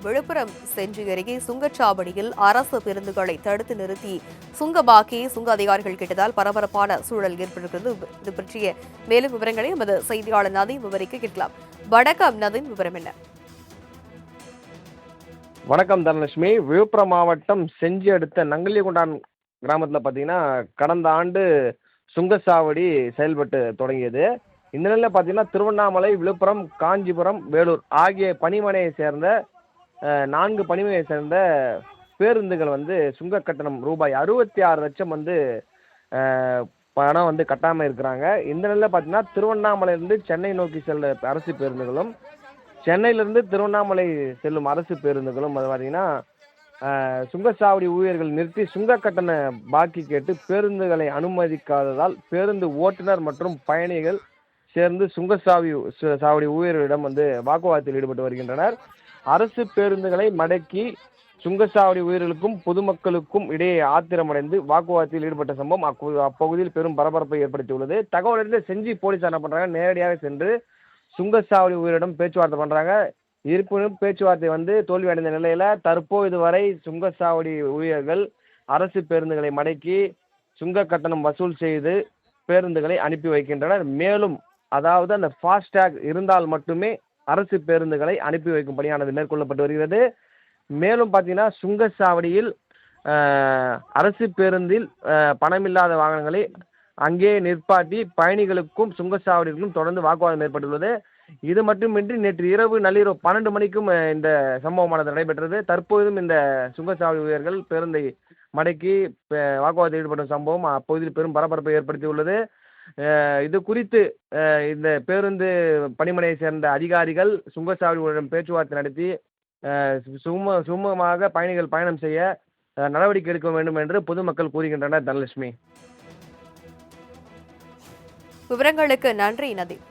விழுப்புரம் செஞ்சி அருகே சுங்கச்சாவடியில் அரசு பேருந்துகளை தடுத்து நிறுத்தி சுங்க பாக்கியை சுங்க அதிகாரிகள் கேட்டதால் பரபரப்பான சூழல் ஏற்பட்டிருக்கிறது. இது பற்றிய மேலும் விவரங்களை நமது செய்தியாளர் நதீம் விவரிக்க கேட்கலாம். வணக்கம் நதீம், விவரம் என்ன? வணக்கம் தனலட்சுமி. விழுப்புரம் மாவட்டம் செஞ்சி அடுத்த நங்கலிகுண்டான் கிராமத்தில் பார்த்தீங்கன்னா கடந்த ஆண்டு சுங்கச்சாவடி செயல்பட்டு தொடங்கியது. இந்த நிலையில் பார்த்தீங்கன்னா திருவண்ணாமலை, விழுப்புரம், காஞ்சிபுரம், வேலூர் ஆகிய பணிமனையை சேர்ந்த 4 பணிமனையை சேர்ந்த பேருந்துகள் சுங்க கட்டணம் ரூபாய் 66 லட்சம் பணம் கட்டாமல் இருக்கிறாங்க. இந்த நிலையில் பார்த்தீங்கன்னா திருவண்ணாமலையிலிருந்து சென்னை நோக்கி செல்ல அரசு பேருந்துகளும், சென்னையிலிருந்து திருவண்ணாமலை செல்லும் அரசு பேருந்துகளும் பார்த்தீங்கன்னா சுங்கச்சாவடி ஊழியர்கள் நிறுத்தி சுங்க கட்டண பாக்கி கேட்டு பேருந்துகளை அனுமதிக்காததால் பேருந்து ஓட்டுநர் மற்றும் பயணிகள் சேர்ந்து சாவடி ஊழியர்களிடம் வாக்குவாதத்தில் ஈடுபட்டு வருகின்றனர். அரசு பேருந்துகளை மடக்கி சுங்கச்சாவடி ஊழியர்களுக்கும் பொதுமக்களுக்கும் இடையே ஆத்திரமடைந்து வாக்குவாதத்தில் ஈடுபட்ட சம்பவம் அப்பகுதியில் பெரும் பரபரப்பை ஏற்படுத்தியுள்ளது. தகவல் அறிந்த செஞ்சி போலீசார் என்ன பண்றாங்க, நேரடியாக சென்று சுங்கச்சாவடி ஊழியரிடம் பேச்சுவார்த்தை பண்றாங்க. இருப்பினும் பேச்சுவார்த்தை தோல்வி அடைந்த நிலையில தற்போது வரை சுங்கச்சாவடி ஊழியர்கள் அரசு பேருந்துகளை மடக்கி சுங்க கட்டணம் வசூல் செய்து பேருந்துகளை அனுப்பி வைக்கின்றனர். மேலும் அதாவது அந்த ஃபாஸ்டேக் இருந்தால் மட்டுமே அரசு பேருந்துகளை அனுப்பி வைக்கும் பணியானது மேற்கொள்ளப்பட்டு வருகிறது. மேலும் பார்த்தீங்கன்னா சுங்கச்சாவடியில் அரசு பேருந்தில் பணமில்லாத வாகனங்களை அங்கே நிற்பாட்டி பயணிகளுக்கும் சுங்கச்சாவடிகளுக்கும் தொடர்ந்து வாக்குவாதம் ஏற்பட்டுள்ளது. இது மட்டுமின்றி நேற்று நள்ளிரவு 12 மணிக்கும் இந்த சம்பவமானது நடைபெற்றது. தற்போதும் இந்த சுங்கச்சாவடி ஊழியர்கள் பேருந்தை மடக்கி வாக்குவாதத்தில் ஈடுபட்ட சம்பவம் அப்பகுதியில் பெரும் பரபரப்பை ஏற்படுத்தியுள்ளது. இது குறித்து இந்த பேருந்து பணிமனையை சேர்ந்த அதிகாரிகள் சுங்கச்சாவடி ஊழியரிடம் பேச்சுவார்த்தை நடத்தி சுமூகமாக பயணிகள் பயணம் செய்ய நடவடிக்கை எடுக்க வேண்டும் என்று பொதுமக்கள் கூறுகின்றனர். தனலட்சுமி, விவரங்களுக்கு நன்றி நதீம்.